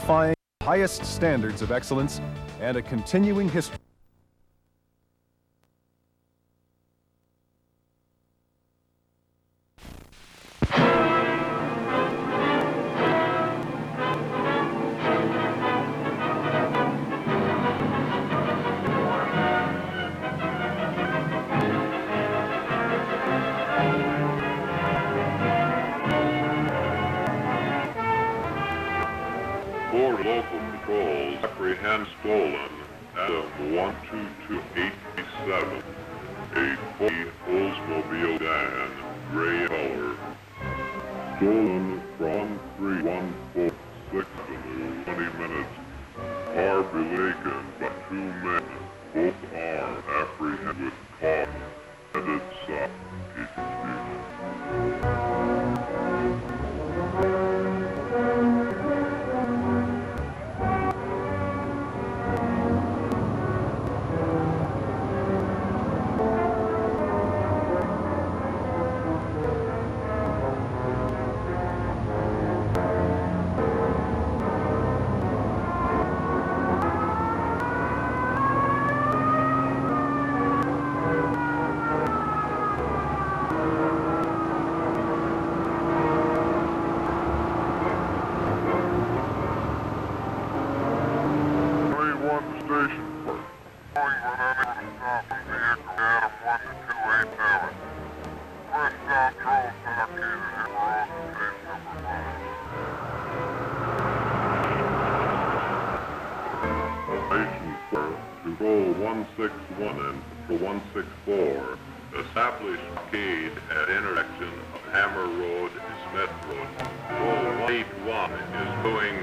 exemplifying the highest standards of excellence and a continuing history. Four local patrols apprehend stolen Adam 12287, a 40 Oldsmobile sedan, gray color. Stolen from 1314 6th Avenue, 20 minutes. Car belaken by two men. Both are apprehended with caution. Headed south. Patrol 161 and Patrol 164 established blockade at intersection of Hammer Road and Smith Road. Patrol 181 is doing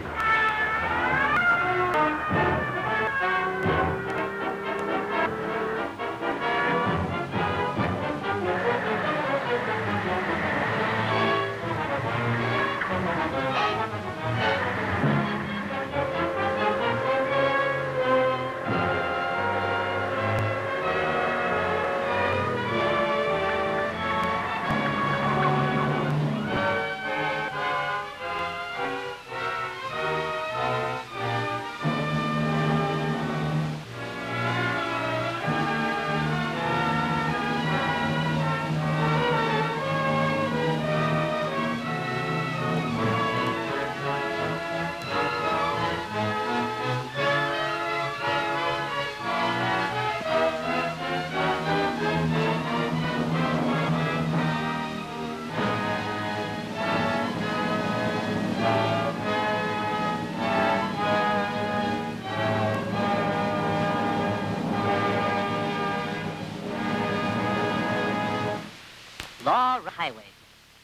Law highway.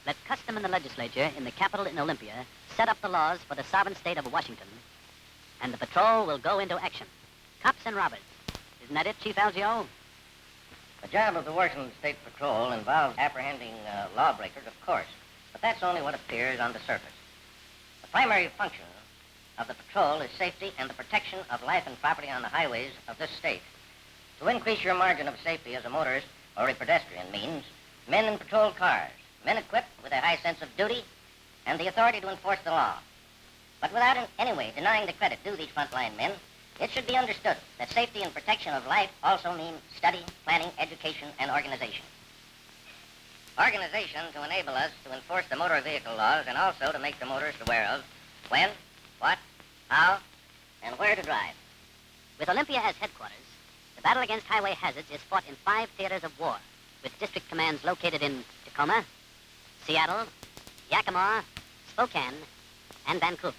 Let custom and the legislature in the Capitol in Olympia set up the laws for the sovereign state of Washington, and the patrol will go into action. Cops and robbers. Isn't that it, Chief Algeo? The job of the Washington State Patrol involves apprehending lawbreakers, of course, but that's only what appears on the surface. The primary function of the patrol is safety and the protection of life and property on the highways of this state. To increase your margin of safety as a motorist or a pedestrian means men in patrol cars, men equipped with a high sense of duty and the authority to enforce the law. But without in any way denying the credit due these frontline men, it should be understood that safety and protection of life also mean study, planning, education, and organization. Organization to enable us to enforce the motor vehicle laws and also to make the motorist aware of when, what, how, and where to drive. With Olympia as headquarters, the battle against highway hazards is fought in 5 theaters of war, with district commands located in Tacoma, Seattle, Yakima, Spokane, and Vancouver.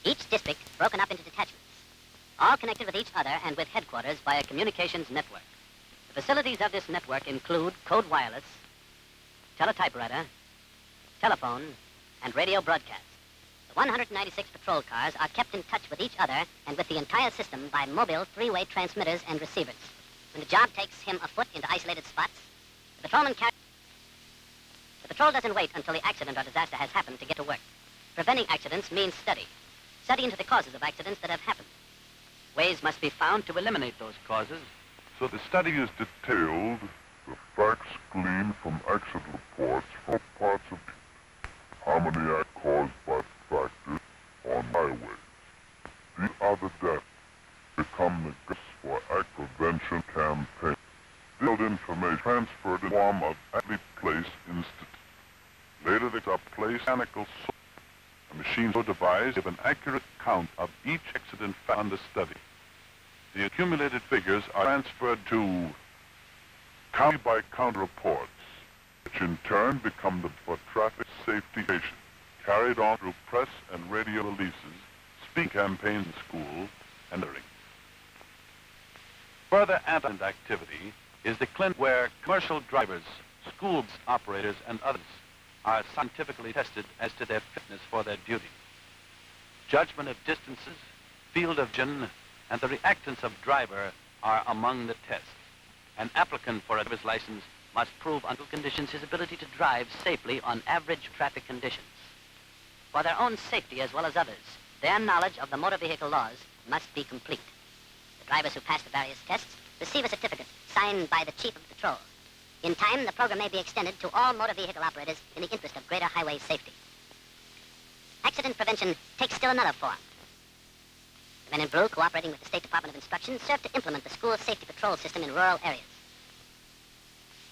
Each district broken up into detachments, all connected with each other and with headquarters by a communications network. The facilities of this network include code wireless, teletypewriter, telephone, and radio broadcast. The 196 patrol cars are kept in touch with each other and with the entire system by mobile 3-way transmitters and receivers. When the job takes him afoot into isolated spots, the patrolman carries... The patrol doesn't wait until the accident or disaster has happened to get to work. Preventing accidents means study. Study into the causes of accidents that have happened. Ways must be found to eliminate those causes. So the study is detailed, the facts gleaned from accident reports from parts of how many accidents caused by factors on highways. the death become the guts for act prevention campaign. Detailed information transferred in the form of athlete place instant. Later, they are placed mechanical source. A machine so devised give an accurate count of each accident found under study. The accumulated figures are transferred to county-by-county reports, which in turn become the for traffic safety education, carried on through press and radio releases, speaking campaigns in school, and others. Further anti activity is the clinic where commercial drivers, school operators, and others are scientifically tested as to their fitness for their duty. Judgment of distances, field of vision, and the reactance of driver are among the tests. An applicant for a driver's license must prove under conditions his ability to drive safely on average traffic conditions. For their own safety as well as others, their knowledge of the motor vehicle laws must be complete. The drivers who pass the various tests receive a certificate signed by the Chief of Patrol. In time, the program may be extended to all motor vehicle operators in the interest of greater highway safety. Accident prevention takes still another form. The men in blue, cooperating with the State Department of Instruction, serve to implement the school safety patrol system in rural areas.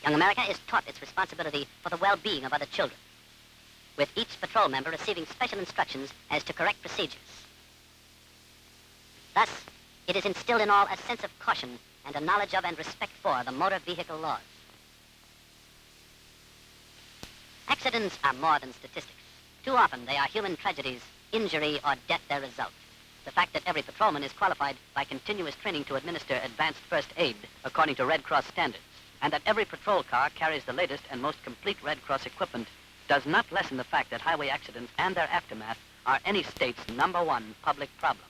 Young America is taught its responsibility for the well-being of other children, with each patrol member receiving special instructions as to correct procedures. Thus, it is instilled in all a sense of caution and a knowledge of and respect for the motor vehicle laws. Accidents are more than statistics. Too often they are human tragedies, injury or death their result. The fact that every patrolman is qualified by continuous training to administer advanced first aid according to Red Cross standards, and that every patrol car carries the latest and most complete Red Cross equipment does not lessen the fact that highway accidents and their aftermath are any state's #1 public problem.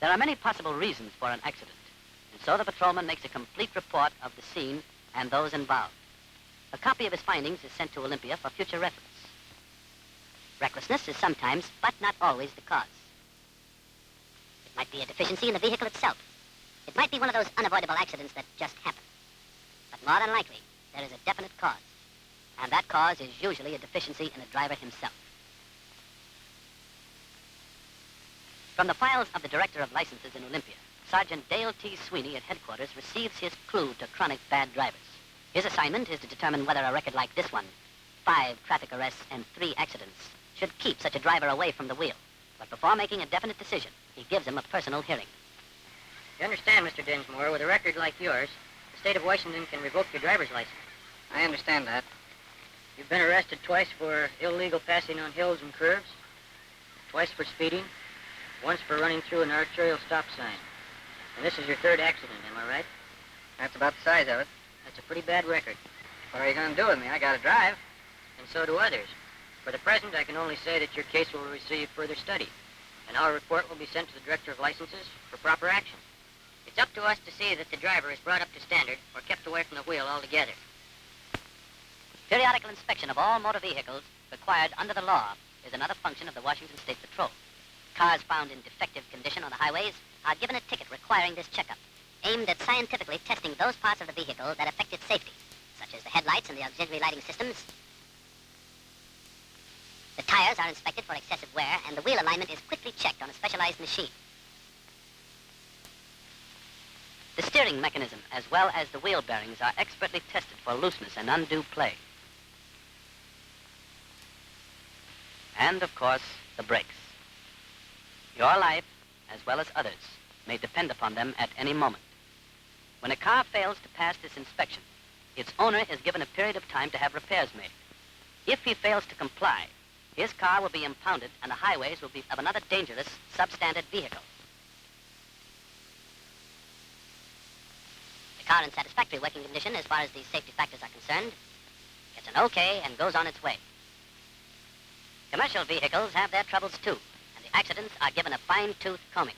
There are many possible reasons for an accident, and so the patrolman makes a complete report of the scene and those involved. A copy of his findings is sent to Olympia for future reference. Recklessness is sometimes, but not always, the cause. It might be a deficiency in the vehicle itself. It might be one of those unavoidable accidents that just happen. But more than likely, there is a definite cause. And that cause is usually a deficiency in the driver himself. From the files of the Director of Licenses in Olympia, Sergeant Dale T. Sweeney at headquarters receives his clue to chronic bad drivers. His assignment is to determine whether a record like this one, 5 traffic arrests and 3 accidents, should keep such a driver away from the wheel. But before making a definite decision, he gives him a personal hearing. You understand, Mr. Dinsmore, with a record like yours, the state of Washington can revoke your driver's license. I understand that. You've been arrested twice for illegal passing on hills and curves, twice for speeding, once for running through an arterial stop sign. And this is your 3rd accident, am I right? That's about the size of it. That's a pretty bad record. What are you going to do with me? I got to drive. And so do others. For the present, I can only say that your case will receive further study, and our report will be sent to the Director of Licenses for proper action. It's up to us to see that the driver is brought up to standard or kept away from the wheel altogether. Periodical inspection of all motor vehicles required under the law is another function of the Washington State Patrol. Cars found in defective condition on the highways are given a ticket requiring this checkup, aimed at scientifically testing those parts of the vehicle that affect its safety, such as the headlights and the auxiliary lighting systems. The tires are inspected for excessive wear, and the wheel alignment is quickly checked on a specialized machine. The steering mechanism, as well as the wheel bearings, are expertly tested for looseness and undue play. And, of course, the brakes. Your life, as well as others, may depend upon them at any moment. When a car fails to pass this inspection, its owner is given a period of time to have repairs made. If he fails to comply, his car will be impounded and the highways will be of another dangerous, substandard vehicle. The car in satisfactory working condition as far as these safety factors are concerned gets an okay and goes on its way. Commercial vehicles have their troubles too, and the accidents are given a fine-tooth combing.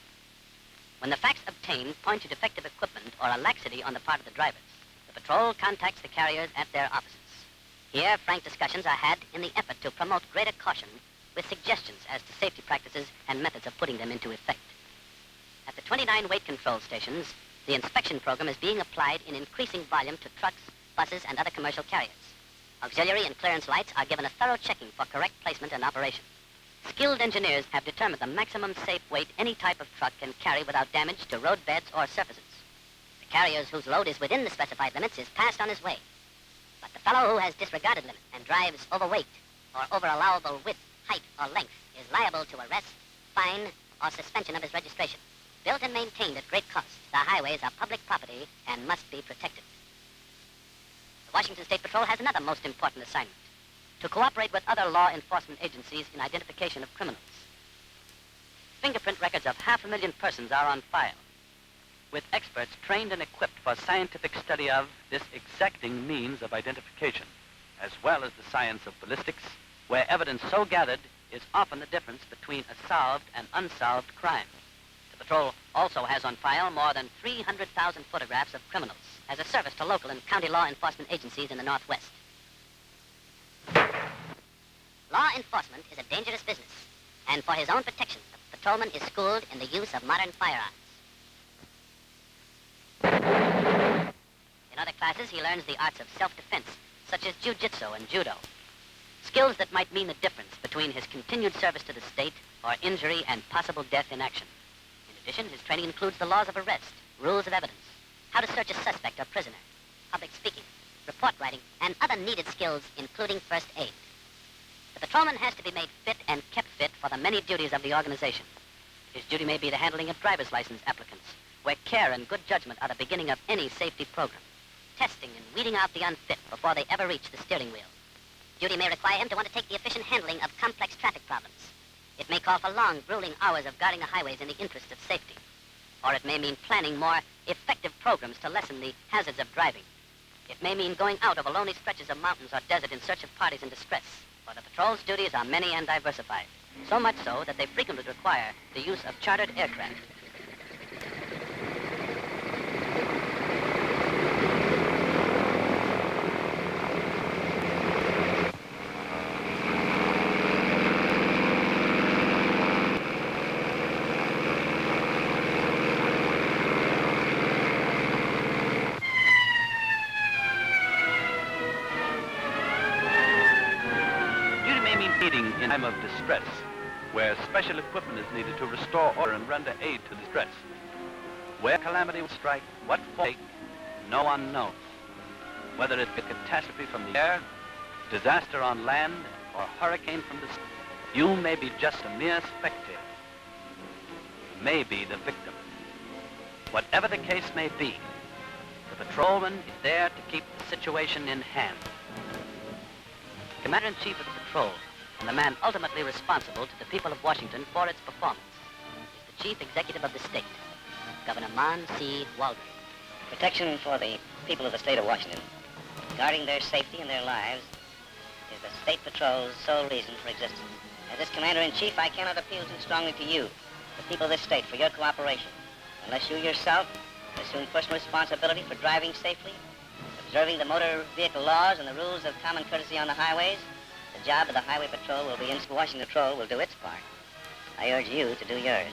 When the facts obtained point to defective equipment or a laxity on the part of the drivers, the patrol contacts the carriers at their offices. Here, frank discussions are had in the effort to promote greater caution with suggestions as to safety practices and methods of putting them into effect. At the 29 weight control stations, the inspection program is being applied in increasing volume to trucks, buses, and other commercial carriers. Auxiliary and clearance lights are given a thorough checking for correct placement and operation. Skilled engineers have determined the maximum safe weight any type of truck can carry without damage to road beds or surfaces. The carriers whose load is within the specified limits is passed on his way. But the fellow who has disregarded limits and drives overweight or over allowable width, height, or length is liable to arrest, fine, or suspension of his registration. Built and maintained at great cost, the highways are public property and must be protected. The Washington State Patrol has another most important assignment: to cooperate with other law enforcement agencies in identification of criminals. Fingerprint records of 500,000 persons are on file, with experts trained and equipped for scientific study of this exacting means of identification, as well as the science of ballistics, where evidence so gathered is often the difference between a solved and unsolved crime. The patrol also has on file more than 300,000 photographs of criminals as a service to local and county law enforcement agencies in the Northwest. Law enforcement is a dangerous business, and for his own protection, the patrolman is schooled in the use of modern firearms. In other classes, he learns the arts of self-defense, such as jiu-jitsu and judo. Skills that might mean the difference between his continued service to the state or injury and possible death in action. In addition, his training includes the laws of arrest, rules of evidence, how to search a suspect or prisoner, public speaking, report writing, and other needed skills, including first aid. The patrolman has to be made fit and kept fit for the many duties of the organization. His duty may be the handling of driver's license applicants, where care and good judgment are the beginning of any safety program, testing and weeding out the unfit before they ever reach the steering wheel. Duty may require him to undertake the efficient handling of complex traffic problems. It may call for long, grueling hours of guarding the highways in the interest of safety. Or it may mean planning more effective programs to lessen the hazards of driving. It may mean going out over lonely stretches of mountains or desert in search of parties in distress. For the patrol's duties are many and diversified, so much so that they frequently require the use of chartered aircraft. Aiding in time of distress, where special equipment is needed to restore order and render aid to distress. Where calamity will strike, what fate, no one knows. Whether it be a catastrophe from the air, disaster on land, or hurricane from the sea, you may be just a mere spectator. You may be the victim. Whatever the case may be, the patrolman is there to keep the situation in hand. Commander-in-Chief of the patrol, and the man ultimately responsible to the people of Washington for its performance, is the Chief Executive of the state, Governor Mon C. Waldron. Protection for the people of the state of Washington, guarding their safety and their lives, is the State Patrol's sole reason for existence. As its Commander-in-Chief, I cannot appeal too strongly to you, the people of this state, for your cooperation, unless you yourself assume personal responsibility for driving safely, observing the motor vehicle laws and the rules of common courtesy on the highways. The job of the Highway Patrol will be Washington Patrol will do its part. I urge you to do yours.